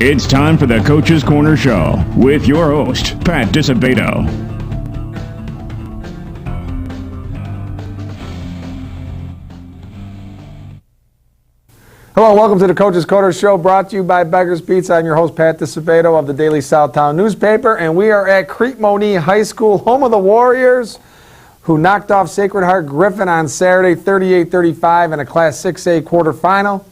It's time for the Coach's Corner Show with your host, Pat Disabato. Hello, welcome to the Coach's Corner Show, brought to you by Beggar's Pizza. I'm your host, Pat Disabato of the Daily Southtown newspaper, and we are at Crete Monee High School, home of the Warriors, who knocked off Sacred Heart Griffin on Saturday, 38-35 in a Class 6A quarterfinal.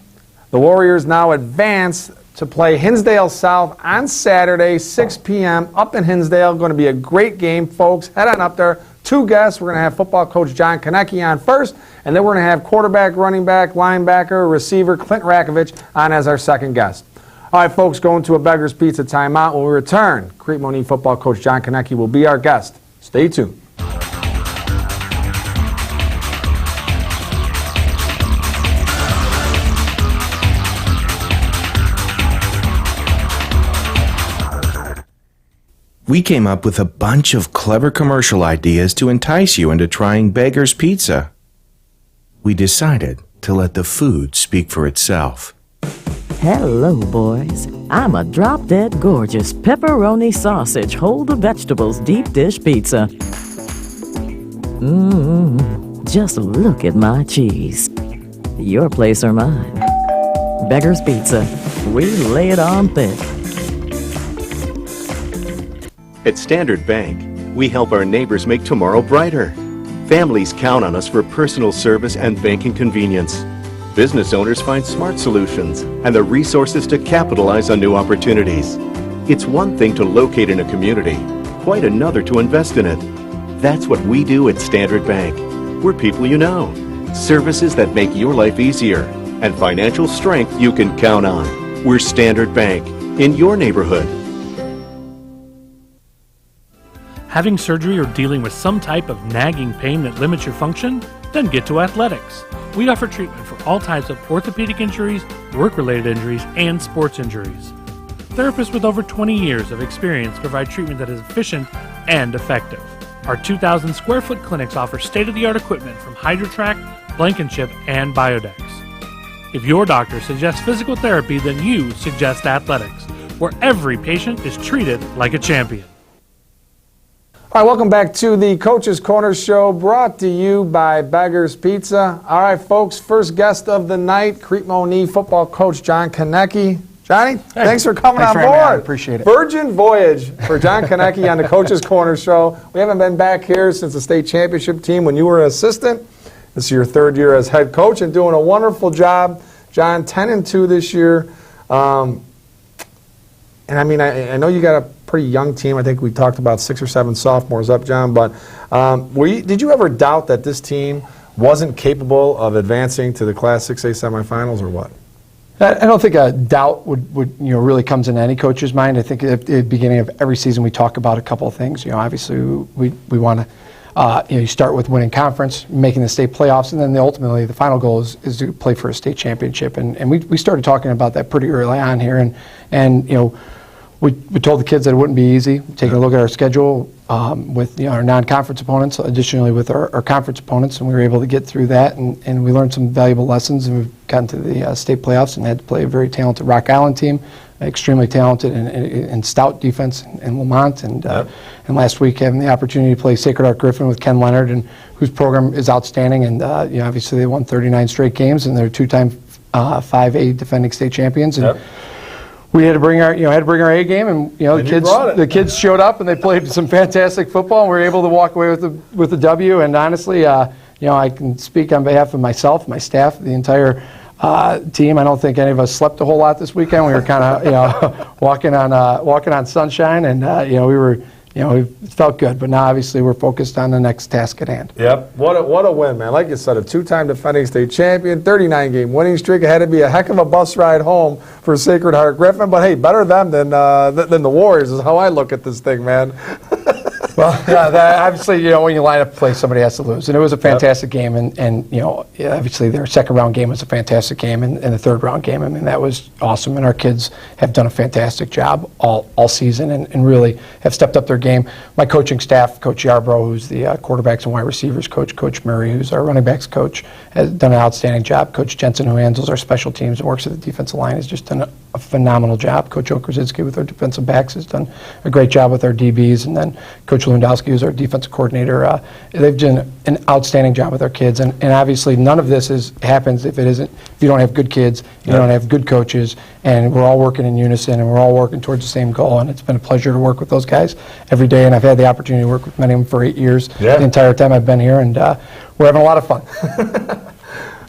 The Warriors now advance to play Hinsdale South on Saturday, 6 p.m. up in Hinsdale. Going to be a great game, folks. Head on up there. Two guests. We're going to have football coach Coach Keki on first, and then we're going to have quarterback, running back, linebacker, receiver Clint Rakovich on as our second guest. All right, folks, going to a Beggar's Pizza timeout. When we return, Crete Monee football coach Coach Keki will be our guest. Stay tuned. We came up with a bunch of clever commercial ideas to entice you into trying Beggar's Pizza. We decided to let the food speak for itself. Hello, boys. I'm a drop-dead gorgeous pepperoni sausage, hold the vegetables deep dish pizza. Just look at my cheese. Your place or mine. Beggar's Pizza. We lay it on thick. At Standard Bank, we help our neighbors make tomorrow brighter. Families count on us for personal service and banking convenience. Business owners find smart solutions and the resources to capitalize on new opportunities. It's one thing to locate in a community, quite another to invest in it. That's what we do at Standard Bank. We're people you know, services that make your life easier, and financial strength you can count on. We're Standard Bank, in your neighborhood. Having surgery or dealing with some type of nagging pain that limits your function? Then get to athletics. We offer treatment for all types of orthopedic injuries, work-related injuries, and sports injuries. Therapists with over 20 years of experience provide treatment that is efficient and effective. Our 2,000 square foot clinics offer state-of-the-art equipment from HydroTrack, Blankenship, and Biodex. If your doctor suggests physical therapy, then you suggest athletics, where every patient is treated like a champion. All right, welcome back to the Coach's Corner Show, brought to you by Beggar's Pizza. All right, folks, first guest of the night, Crete Monee football coach Coach Keki. Johnny, thanks for coming on board. I appreciate it. Virgin voyage for Coach Keki on the Coach's Corner Show. We haven't been back here since the state championship team when you were an assistant. This is your third year as head coach and doing a wonderful job. John, 10-2 this year. And I mean, I know you got a pretty young team. I think we talked about 6 or 7 sophomores up, John. But did you ever doubt that this team wasn't capable of advancing to the Class 6A semifinals, or what? I don't think a doubt would really comes into any coach's mind. I think at the beginning of every season we talk about a couple of things. Obviously we want to you start with winning conference, making the state playoffs, and then ultimately the final goal is to play for a state championship. And we started talking about that pretty early on here, and we told the kids that it wouldn't be easy. Taking a look at our schedule with our non-conference opponents, additionally with our conference opponents, and we were able to get through that, and we learned some valuable lessons, and we've gotten to the state playoffs and had to play a very talented Rock Island team, extremely talented and stout defense in Lamont, and last week having the opportunity to play Sacred Heart Griffin with Ken Leonard, and whose program is outstanding, and obviously they won 39 straight games, and they're 2-time 5A defending state champions. And we had to bring our A game, and the kids showed up and they played some fantastic football, and we were able to walk away with a W. And honestly, I can speak on behalf of myself, my staff, the entire team. I don't think any of us slept a whole lot this weekend. We were kind of walking on sunshine, and it felt good. But now obviously we're focused on the next task at hand. Yep, what a win, man! Like you said, a 2-time defending state champion, 39-game winning streak. It had to be a heck of a bus ride home for Sacred Heart Griffin. But hey, better them than the Warriors is how I look at this thing, man. Well, obviously, when you line up to play, somebody has to lose. And it was a fantastic game. And obviously, their second-round game was a fantastic game, and the third-round game, I mean, that was awesome. And our kids have done a fantastic job all season and really have stepped up their game. My coaching staff, Coach Yarbrough, who's the quarterbacks and wide receivers coach, Coach Murray, who's our running backs coach, has done an outstanding job. Coach Jensen, who handles our special teams and works at the defensive line, has just done a phenomenal job. Coach Okrzycki with our defensive backs has done a great job with our DBs, and then Coach Lewandowski, who's our defensive coordinator, they've done an outstanding job with our kids. And obviously, none of this happens if you don't have good kids, you don't have good coaches, and we're all working in unison, and we're all working towards the same goal. And it's been a pleasure to work with those guys every day, and I've had the opportunity to work with many of them for 8 years, the entire time I've been here, and we're having a lot of fun.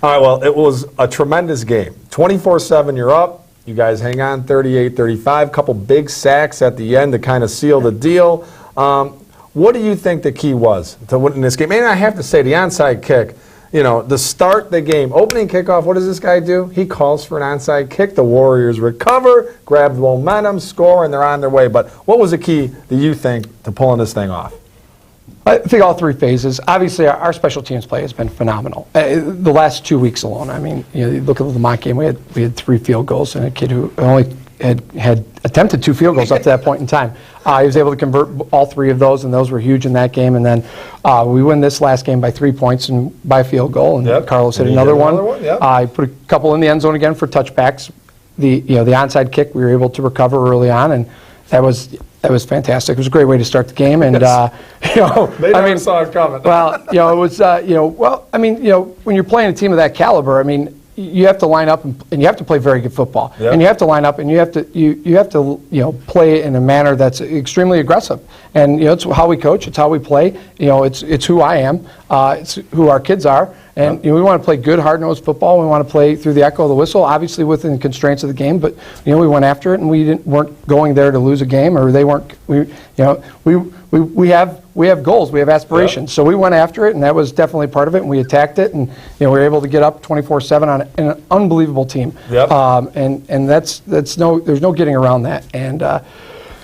All right, well, it was a tremendous game. 24-7, you're up. You guys hang on, 38-35. Couple big sacks at the end to kind of seal the deal. What do you think the key was to winning this game? And I have to say, the onside kick, to start the game, opening kickoff, what does this guy do? He calls for an onside kick. The Warriors recover, grab the momentum, score, and they're on their way. But what was the key, do you think, to pulling this thing off? I think all three phases. Obviously, our special teams play has been phenomenal. The last 2 weeks alone, I mean, you look at the mock game, we had 3 field goals, and a kid who only had attempted 2 field goals up to that point in time. He was able to convert all 3 of those, and those were huge in that game. And then we win this last game by 3 points and by a field goal, and Carlos hit another one. I put a couple in the end zone again for touchbacks. The onside kick we were able to recover early on, and that was fantastic. It was a great way to start the game, and they never saw it coming. Well, it was when you're playing a team of that caliber, I mean, you have to line up and you have to play very good football, and you have to line up and you have to play in a manner that's extremely aggressive. And it's how we coach, it's how we play. It's who I am, it's who our kids are. And we want to play good, hard-nosed football. We want to play through the echo of the whistle, obviously within the constraints of the game. But we went after it, and we weren't going there to lose a game, or they weren't. We have goals, we have aspirations. So we went after it, and that was definitely part of it. And we attacked it, and we were able to get up 24/7 on an unbelievable team. And there's no getting around that. And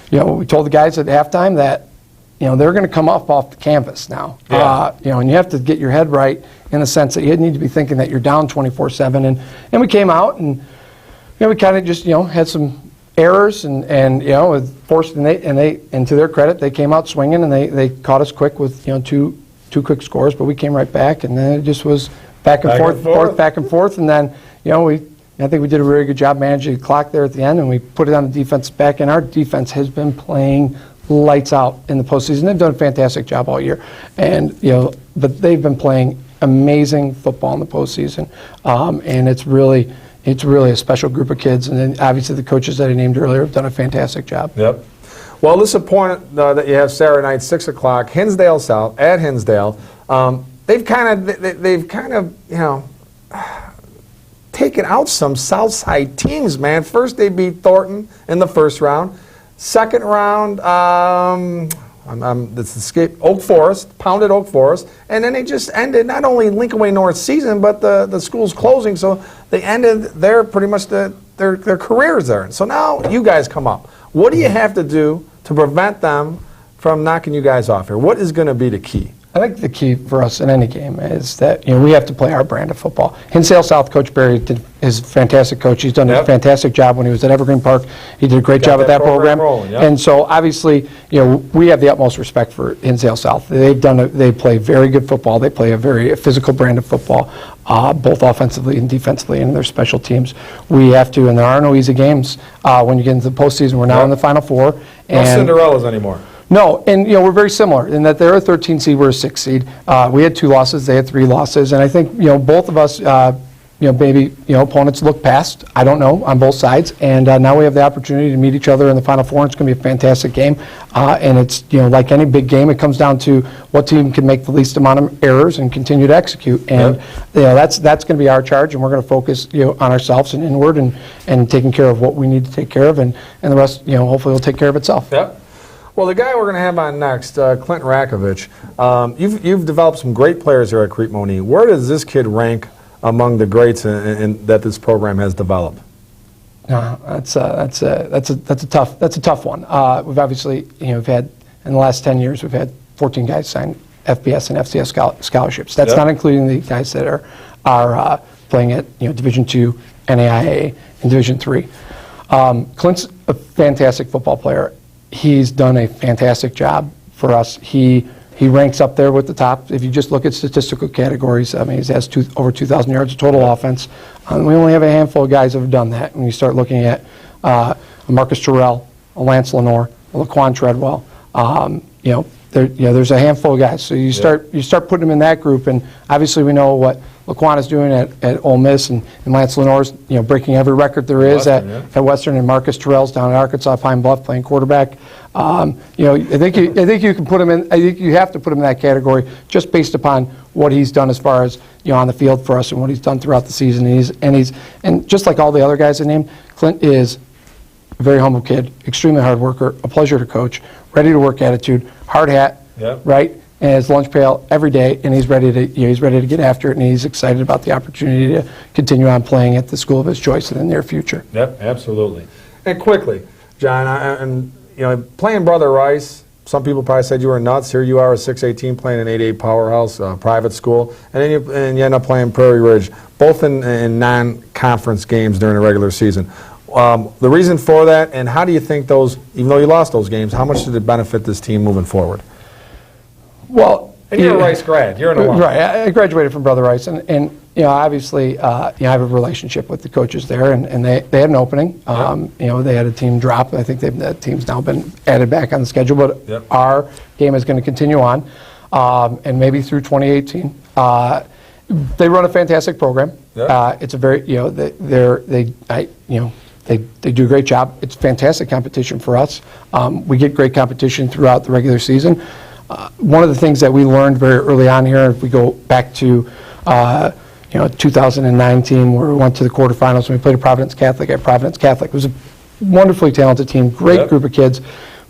we told the guys at halftime that they're going to come off the canvas now. And you have to get your head right in the sense that you need to be thinking that you're down 24/7. And we came out and we kind of just had some errors and forced, and to their credit, they came out swinging, and they caught us quick with two quick scores, but we came right back, and then it just was back and forth, and then I think we did a really good job managing the clock there at the end, and we put it on the defense back, and our defense has been playing lights out in the postseason. They've done a fantastic job all year, and but they've been playing amazing football in the postseason, and it's really a special group of kids, and then obviously the coaches that I named earlier have done a fantastic job. Well, this opponent that you have Saturday night, 6 o'clock, Hinsdale South at Hinsdale. They've kind of taken out some Southside teams, man. First they beat Thornton in the first round. Second round, Oak Forest, pounded Oak Forest, and then they just ended not only Lincoln Way North season, but the school's closing, so they ended pretty much their careers there. So now you guys come up. What do you have to do to prevent them from knocking you guys off here? What is going to be the key? I think the key for us in any game is that we have to play our brand of football. Hinsdale South, Coach Barry is a fantastic coach. He's done a fantastic job when he was at Evergreen Park. He did a great job with that program. And so obviously, we have the utmost respect for Hinsdale South. They play very good football. They play a very physical brand of football, both offensively and defensively, and their special teams. We have to, and there are no easy games when you get into the postseason. We're now in the Final Four. No Cinderellas anymore. No, and we're very similar in that they're a 13 seed, we're a 6 seed. We had 2 losses, they had 3 losses, and I think both of us, maybe opponents look past. I don't know on both sides, and now we have the opportunity to meet each other in the Final Four. It's going to be a fantastic game, and it's like any big game, it comes down to what team can make the least amount of errors and continue to execute, and that's going to be our charge, and we're going to focus on ourselves and inward and taking care of what we need to take care of, and the rest hopefully will take care of itself. Well, the guy we're going to have on next, Clint Rakovich, you've developed some great players here at Crete Monee. Where does this kid rank among the greats that this program has developed? That's a tough one. We've obviously we've had in the last 10 years we've had 14 guys sign FBS and FCS scholarships. That's not including the guys that are playing at Division II, NAIA, and Division III. Clint's a fantastic football player. He's done a fantastic job for us. He ranks up there with the top. If you just look at statistical categories, I mean, he has over 2,000 yards of total offense. We only have a handful of guys that have done that. When you start looking at a Marcus Terrell, a Lance Lenore, a Laquan Treadwell. There's a handful of guys. So you start putting them in that group, and obviously we know what Laquan is doing at Ole Miss, and Lance Lenore's breaking every record there is at Western, and Marcus Terrell's down at Arkansas Pine Bluff playing quarterback. I think you can put him in. I think you have to put him in that category just based upon what he's done as far as on the field for us and what he's done throughout the season. And just like all the other guys I named, Clint is a very humble kid, extremely hard worker, a pleasure to coach, ready to work attitude, hard hat, right, and his lunch pail every day, and he's ready to get after it, and he's excited about the opportunity to continue on playing at the school of his choice in the near future. Yep, absolutely. And quickly, John, playing Brother Rice, some people probably said you were nuts. Here you are, a 6'18", playing an 8A powerhouse, private school, and then you end up playing Prairie Ridge, both in non-conference games during the regular season. The reason for that, and how do you think those, even though you lost those games, how much did it benefit this team moving forward? Well, and you're a Rice grad. You're an alum. Right. I graduated from Brother Rice, and obviously, I have a relationship with the coaches there, and they had an opening. They had a team drop. I think that team's now been added back on the schedule, but our game is going to continue on, and maybe through 2018. They run a fantastic program. It's a very, they do a great job. It's fantastic competition for us. We get great competition throughout the regular season. One of the things that we learned very early on here, if we go back to 2019, where we went to the quarterfinals and we played Providence Catholic at Providence Catholic. It was a wonderfully talented team, great group of kids,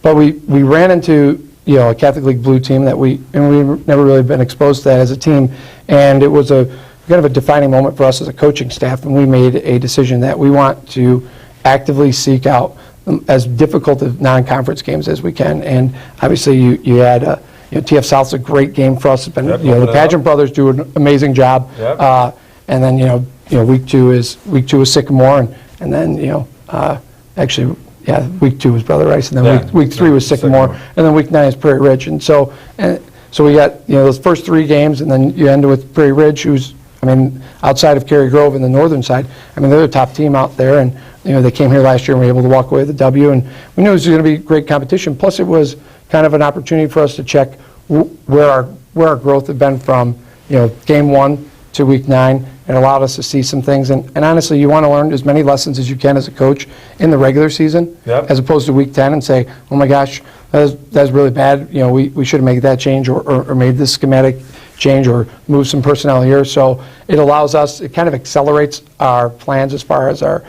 but we ran into a Catholic League Blue team that we've never really been exposed to that as a team, and it was a kind of a defining moment for us as a coaching staff, and we made a decision that we want to actively seek out as difficult of non-conference games as we can. And obviously you had TF South's a great game for us. It's been, the Pageant brothers do an amazing job. And then week two is Sycamore, and then week 2 was Brother Rice, and then week 3 was Sycamore, and then week 9 is Prairie Ridge. And so we got those first 3 games, and then you end with Prairie Ridge, who's outside of Cary Grove in the northern side, they're the top team out there, and they came here last year and were able to walk away with a W, and we knew it was going to be great competition. Plus, it was kind of an opportunity for us to check where our growth had been from game 1 to week 9. It allowed us to see some things, and honestly, you want to learn as many lessons as you can as a coach in the regular season, as opposed to week 10 and say, oh my gosh, that's really bad. We should have made that change or made this schematic change or move some personnel here. So it allows us, it kind of accelerates our plans as far as our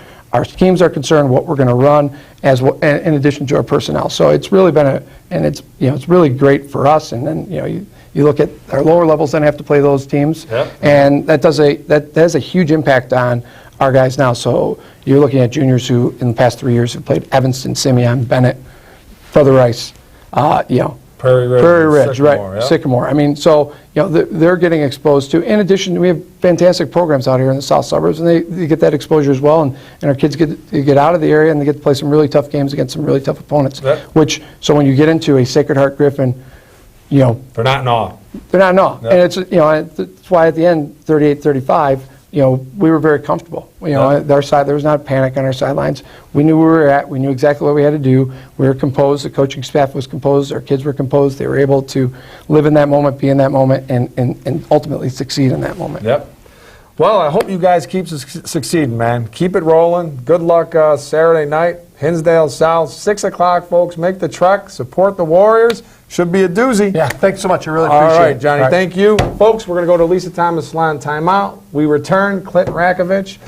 schemes are concerned, what we're going to run, as well, in addition to our personnel. So it's really been it's really great for us. And then you look at our lower levels, then have to play those teams, and that has a huge impact on our guys now. So you're looking at juniors who in the past 3 years have played Evanston, Simeon, Bennett, Brother Rice, Prairie Ridge, Sycamore, right? Sycamore. So they're getting exposed to. In addition, we have fantastic programs out here in the south suburbs, and they get that exposure as well. And our kids get out of the area and they get to play some really tough games against some really tough opponents. So when you get into a Sacred Heart Griffin, they're not in awe. They're not in awe, and it's that's why at the end, 38-35. We were very comfortable. Our side, there was not panic on our sidelines. We knew where we were at. We knew exactly what we had to do. We were composed. The coaching staff was composed. Our kids were composed. They were able to live in that moment, be in that moment, and ultimately succeed in that moment. Well, I hope you guys keep succeeding, man. Keep it rolling. Good luck Saturday night. Hinsdale South, 6 o'clock, folks. Make the trek. Support the Warriors. Should be a doozy. Yeah, thanks so much. I really appreciate it. All right, Johnny, thank you. Folks, we're going to go to Lisa Thomas Salon timeout. We return. Clint Rakovich,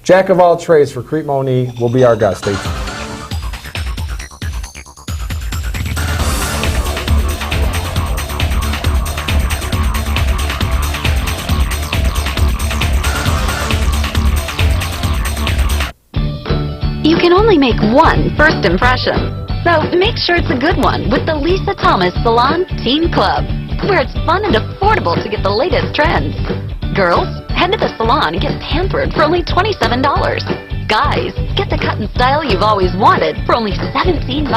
jack of all trades for Crete Monee, will be our guest. Stay tuned. You can only make one first impression. So make sure it's a good one with the Lisa Thomas Salon Teen Club, where it's fun and affordable to get the latest trends. Girls, head to the salon and get pampered for only $27. Guys, get the cut and style you've always wanted for only $17.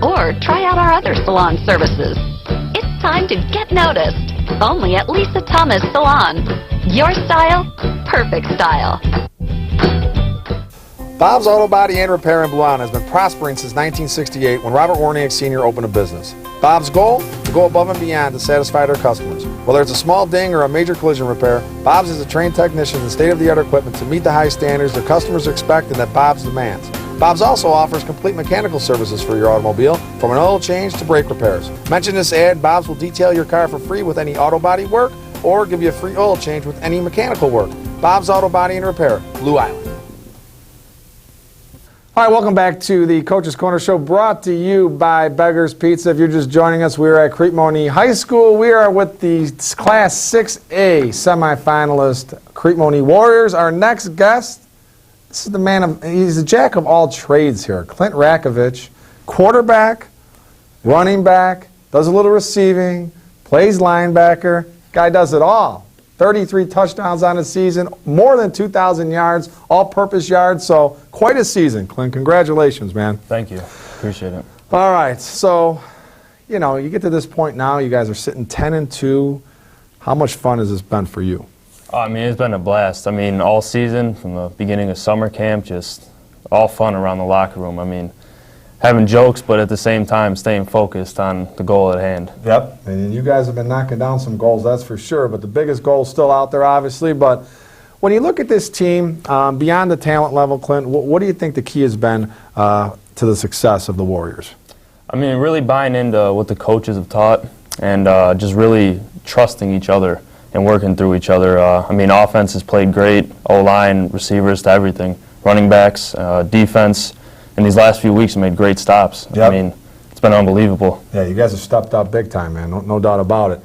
Or try out our other salon services. It's time to get noticed. Only at Lisa Thomas Salon. Your style, perfect style. Bob's Auto Body and Repair in Blue Island has been prospering since 1968 when Robert Warniak Sr. opened a business. Bob's goal? To go above and beyond to satisfy their customers. Whether it's a small ding or a major collision repair, Bob's has a trained technicians and state-of-the-art equipment to meet the high standards their customers expect and that Bob's demands. Bob's also offers complete mechanical services for your automobile, from an oil change to brake repairs. Mention this ad, Bob's will detail your car for free with any auto body work or give you a free oil change with any mechanical work. Bob's Auto Body and Repair, Blue Island. All right, welcome back to the Coach's Corner Show, brought to you by Beggar's Pizza. If you're just joining us, we're at Crete Monee High School. We are with the Class 6A semifinalist Crete Monee Warriors. Our next guest, this is the man he's a jack of all trades here. Clint Rakovich, quarterback, running back, does a little receiving, plays linebacker. Guy does it all. 33 touchdowns on the season, more than 2,000 yards, all-purpose yards, so quite a season. Clint, congratulations, man. Thank you. Appreciate it. All right, so, you know, you get to this point now, you guys are sitting 10-2. How much fun has this been for you? Oh, I mean, it's been a blast. I mean, all season, from the beginning of summer camp, just all fun around the locker room. I mean, having jokes, but at the same time staying focused on the goal at hand. Yep, and you guys have been knocking down some goals, that's for sure, but the biggest goal is still out there, obviously. But when you look at this team, beyond the talent level, Clint, what do you think the key has been to the success of the Warriors? I mean, really buying into what the coaches have taught and just really trusting each other and working through each other. I mean, offense has played great, O-line, receivers to everything, running backs, defense. In these last few weeks, we made great stops. Yep. I mean, it's been unbelievable. Yeah, you guys have stepped up big time, man. No doubt about it.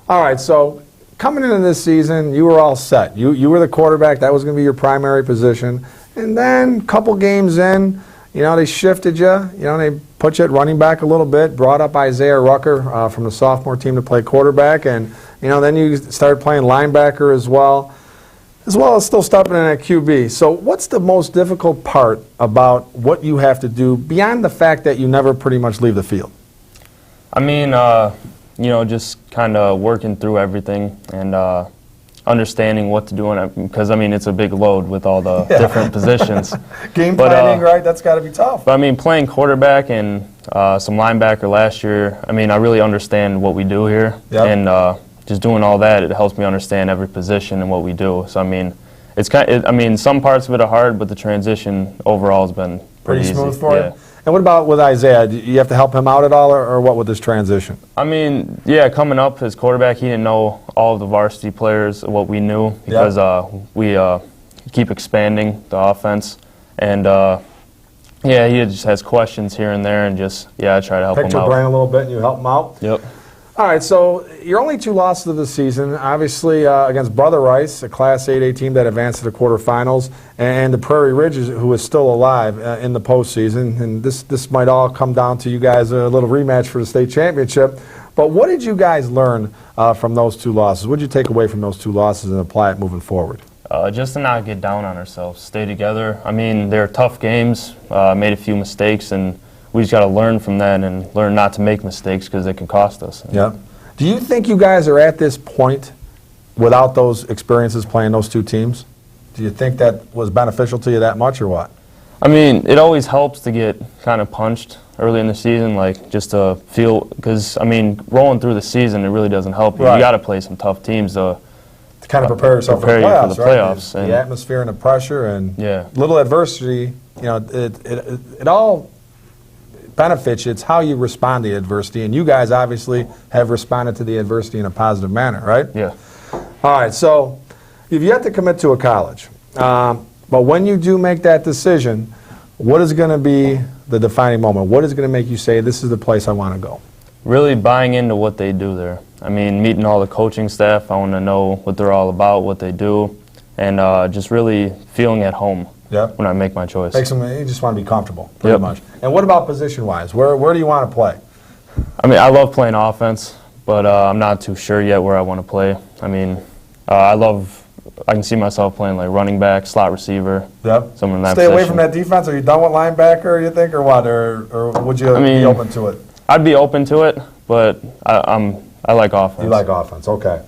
All right, so coming into this season, you were all set. You were the quarterback. That was going to be your primary position. And then a couple games in, you know, they shifted you. You know, they put you at running back a little bit, brought up Isaiah Rucker from the sophomore team to play quarterback. And, you know, then you started playing linebacker as well as still stepping in at QB. So what's the most difficult part about what you have to do beyond the fact that you never pretty much leave the field? I mean, you know, just kind of working through everything and understanding what to do because, I mean, it's a big load with all the different positions. Game planning, right? That's got to be tough. But, I mean, playing quarterback and some linebacker last year, I mean, I really understand what we do here. Yep. And just doing all that, it helps me understand every position and what we do. So, I mean, I mean, some parts of it are hard, but the transition overall has been pretty smooth easy. for you? And what about with Isaiah? Do you have to help him out at all, or what with this transition? I mean, yeah, coming up as quarterback, he didn't know all of the varsity players, what we knew, because we keep expanding the offense. And, yeah, he just has questions here and there, and just, I try to help him out. Pick your brain a little bit, and you help him out? Yep. All right, so your only two losses of the season, obviously against Brother Rice, a Class 8A team that advanced to the quarterfinals, and the Prairie Ridge, who is still alive in the postseason. And this might all come down to you guys a little rematch for the state championship. But what did you guys learn from those two losses? What did you take away from those two losses and apply it moving forward? Just to not get down on ourselves, stay together. I mean, they're tough games, made a few mistakes, and we just got to learn from that and learn not to make mistakes because it can cost us. Yeah. Do you think you guys are at this point without those experiences playing those two teams? Do you think that was beneficial to you that much or what? I mean, it always helps to get kind of punched early in the season, like just to feel, because, I mean, rolling through the season, it really doesn't help you. Right. You got to play some tough teams to kind of prepare yourself for the playoffs, right? The atmosphere and the pressure and little adversity, you know, it all benefits you. It's how you respond to adversity, and you guys obviously have responded to the adversity in a positive manner, right? Yeah. All right, so you've yet to commit to a college, but when you do make that decision, what is going to be the defining moment? What is going to make you say, this is the place I want to go? Really buying into what they do there. I mean, meeting all the coaching staff, I want to know what they're all about, what they do, and just really feeling at home. Yep. When I make my choice. You just want to be comfortable, pretty much. And what about position-wise? Where do you want to play? I mean, I love playing offense, but I'm not too sure yet where I want to play. I mean, I can see myself playing like running back, slot receiver. Yep. Someone in that Stay position. away from that defense. Are you done with linebacker, you think, or what? Or would you be open to it? I'd be open to it, but I like offense. You like offense, okay.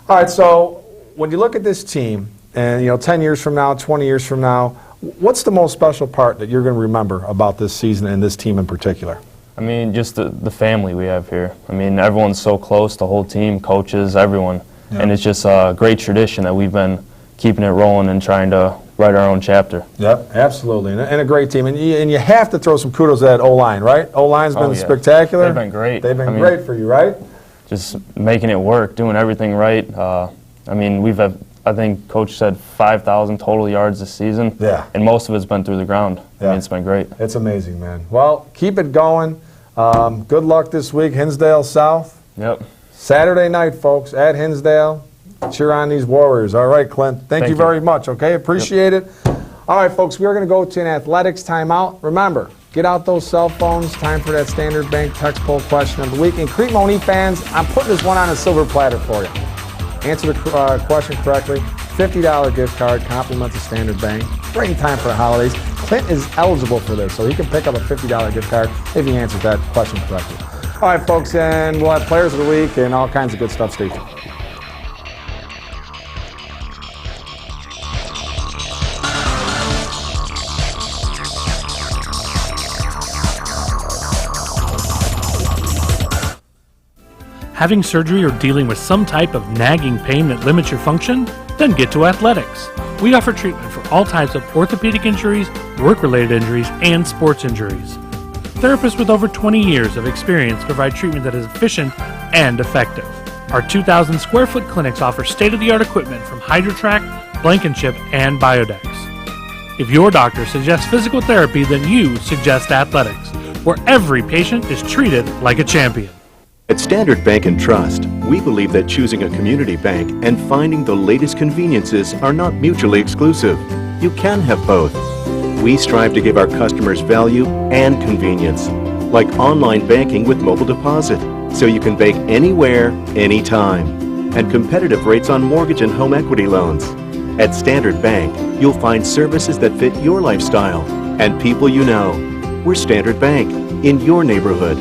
All right, so when you look at this team, and 10 years from now, 20 years from now, What's the most special part that you're going to remember about this season and this team in particular? I mean, just the family we have here. I mean, everyone's so close, the whole team, coaches, everyone. Yeah. And it's just a great tradition that we've been keeping it rolling and trying to write our own chapter. Yep, absolutely. And a great team. And you have to throw some kudos at that O-line, right? O-line's been spectacular. They've been great. They've been great for you, right? Just making it work, doing everything right. I mean, I think Coach said 5,000 total yards this season. Yeah. And most of it's been through the ground. Yeah. I mean, it's been great. It's amazing, man. Well, keep it going. Good luck this week, Hinsdale South. Yep. Saturday night, folks, at Hinsdale. Cheer on these Warriors. All right, Clint. Thank you very much, okay? Appreciate it. All right, folks, we are going to go to an athletics timeout. Remember, get out those cell phones. Time for that Standard Bank text poll question of the week. And Crete Monee fans, I'm putting this one on a silver platter for you. Answer the question correctly. $50 gift card, compliments of Standard Bank. Great in time for the holidays. Clint is eligible for this, so he can pick up a $50 gift card if he answers that question correctly. All right, folks, and we'll have players of the week and all kinds of good stuff. Stay tuned. Having surgery or dealing with some type of nagging pain that limits your function? Then get to Athletics. We offer treatment for all types of orthopedic injuries, work-related injuries, and sports injuries. Therapists with over 20 years of experience provide treatment that is efficient and effective. Our 2,000 square foot clinics offer state-of-the-art equipment from HydroTrack, Blankenship, and Biodex. If your doctor suggests physical therapy, then you suggest Athletics, where every patient is treated like a champion. At Standard Bank and Trust, we believe that choosing a community bank and finding the latest conveniences are not mutually exclusive. You can have both. We strive to give our customers value and convenience, like online banking with mobile deposit, so you can bank anywhere, anytime, and competitive rates on mortgage and home equity loans. At Standard Bank, you'll find services that fit your lifestyle and people you know. We're Standard Bank, in your neighborhood.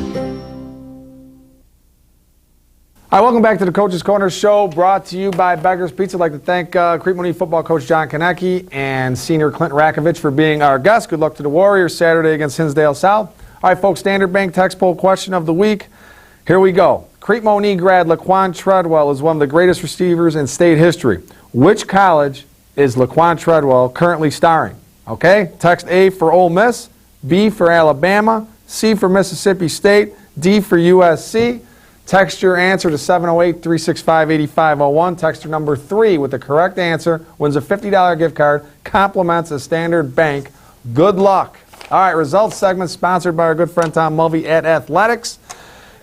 Hi, welcome back to the Coach's Corner Show, brought to you by Beggar's Pizza. I'd like to thank Crete Monee football coach Coach Keki and senior Clint Rakovich for being our guests. Good luck to the Warriors Saturday against Hinsdale South. All right, folks, Standard Bank text poll question of the week. Here we go. Crete Monee grad Laquan Treadwell is one of the greatest receivers in state history. Which college is Laquan Treadwell currently starring? Okay, text A for Ole Miss, B for Alabama, C for Mississippi State, D for USC. Text your answer to 708-365-8501. Texter number 3 with the correct answer wins a $50 gift card, compliments a Standard Bank. Good luck. All right, results segment sponsored by our good friend Tom Mulvey at Athletics.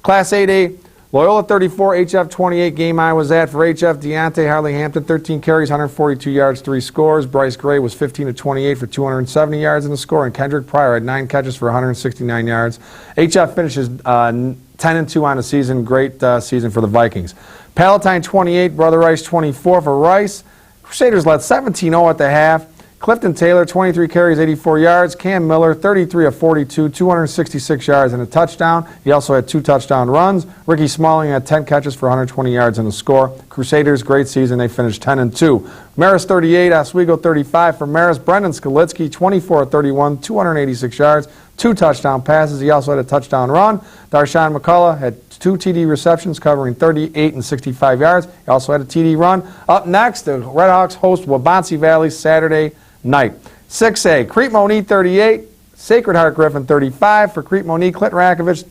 Class 8A, Loyola 34, HF 28. Game I was at for HF. Deontay Harley-Hampton, 13 carries, 142 yards, 3 scores. Bryce Gray was 15 of 28 for 270 yards in the score. And Kendrick Pryor had 9 catches for 169 yards. HF finishes 10-2 on the season. Great season for the Vikings. Palatine 28, Brother Rice 24 for Rice. Crusaders led 17-0 at the half. Clifton Taylor, 23 carries, 84 yards. Cam Miller, 33 of 42, 266 yards and a touchdown. He also had 2 touchdown runs. Ricky Smalling had 10 catches for 120 yards in the score. Crusaders, great season. They finished 10-2. Maris 38, Oswego 35 for Maris. Brendan Skalitsky, 24 of 31, 286 yards, 2 touchdown passes. He also had a touchdown run. Darshawn McCullough had 2 TD receptions covering 38 and 65 yards. He also had a TD run. Up next, the Redhawks host Wabansie Valley Saturday night. 6A, Crete Monee 38, Sacred Heart Griffin 35 for Crete Monee. Clint Rakovich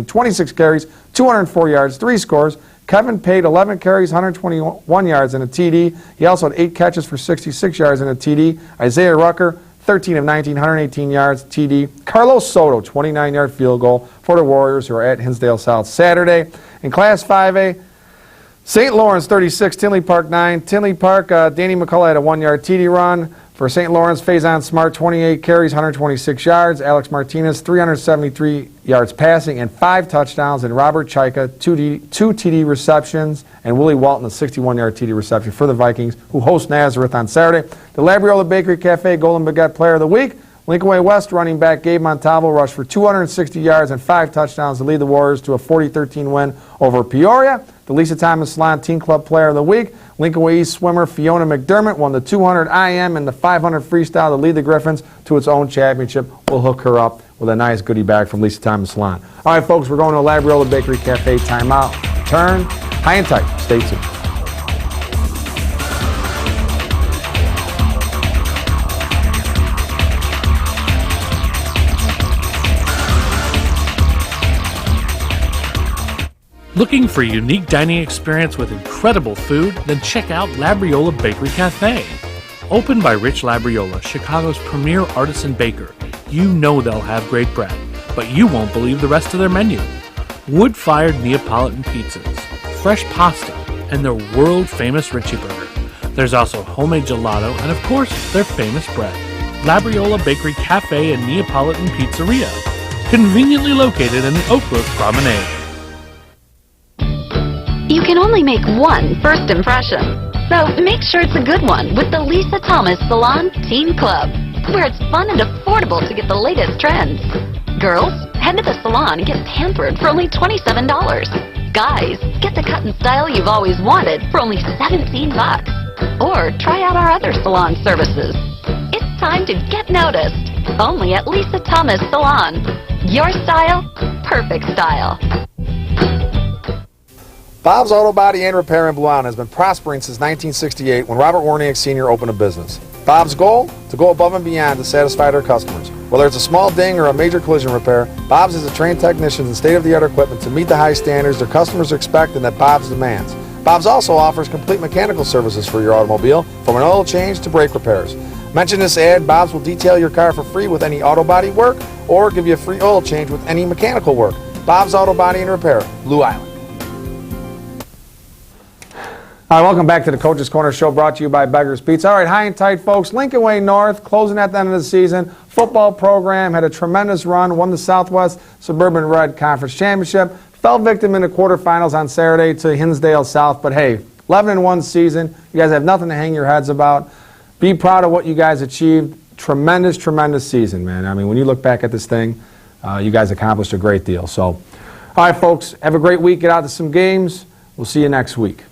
26 carries, 204 yards, 3 scores. Kevin Pate 11 carries, 121 yards and a TD. He also had 8 catches for 66 yards and a TD. Isaiah Rucker 13 of 19, 118 yards, TD. Carlos Soto, 29-yard field goal for the Warriors, who are at Hinsdale South Saturday. In Class 5A, St. Lawrence 36, Tinley Park 9. Tinley Park, Danny McCullough had a 1-yard TD run. For St. Lawrence, Faison Smart, 28 carries, 126 yards. Alex Martinez, 373 yards passing and 5 touchdowns. And Robert Chaika, 2 TD receptions. And Willie Walton, a 61-yard TD reception for the Vikings, who host Nazareth on Saturday. The Labriola Bakery Cafe Golden Baguette Player of the Week. Lincoln Way West running back Gabe Montalvo rushed for 260 yards and 5 touchdowns to lead the Warriors to a 40-13 win over Peoria. the Lisa Thomas Salon Teen Club Player of the Week. Lincoln Way East swimmer Fiona McDermott won the 200 IM and the 500 freestyle to lead the Griffins to its own championship. We'll hook her up with a nice goodie bag from Lisa Thomas Salon. All right, folks, we're going to Labriola Bakery Cafe timeout. Turn high and tight. Stay tuned. Looking for a unique dining experience with incredible food? Then check out Labriola Bakery Cafe. Opened by Rich Labriola, Chicago's premier artisan baker, you know they'll have great bread, but you won't believe the rest of their menu. Wood-fired Neapolitan pizzas, fresh pasta, and their world-famous Richie Burger. There's also homemade gelato and, of course, their famous bread. Labriola Bakery Cafe and Neapolitan Pizzeria, conveniently located in the Oak Brook Promenade. You can only make one first impression, so make sure it's a good one with the Lisa Thomas Salon Teen Club, where it's fun and affordable to get the latest trends. Girls, head to the salon and get pampered for only $27. Guys, get the cut and style you've always wanted for only $17. Or try out our other salon services. It's time to get noticed, only at Lisa Thomas Salon. Your style, perfect style. Bob's Auto Body and Repair in Blue Island has been prospering since 1968 when Robert Warniak Sr. opened a business. Bob's goal? To go above and beyond to satisfy their customers. Whether it's a small ding or a major collision repair, Bob's has trained technicians and state-of-the-art equipment to meet the high standards their customers expect and that Bob's demands. Bob's also offers complete mechanical services for your automobile, from an oil change to brake repairs. Mention this ad, Bob's will detail your car for free with any auto body work or give you a free oil change with any mechanical work. Bob's Auto Body and Repair, Blue Island. All right, welcome back to the Coach's Corner Show, brought to you by Beggar's Pizza. All right, high and tight, folks. Lincoln Way North, closing at the end of the season. Football program had a tremendous run, won the Southwest Suburban Red Conference Championship, fell victim in the quarterfinals on Saturday to Hinsdale South. But hey, 11-1 season. You guys have nothing to hang your heads about. Be proud of what you guys achieved. Tremendous, tremendous season, man. I mean, when you look back at this thing, you guys accomplished a great deal. So, all right, folks, have a great week. Get out to some games. We'll see you next week.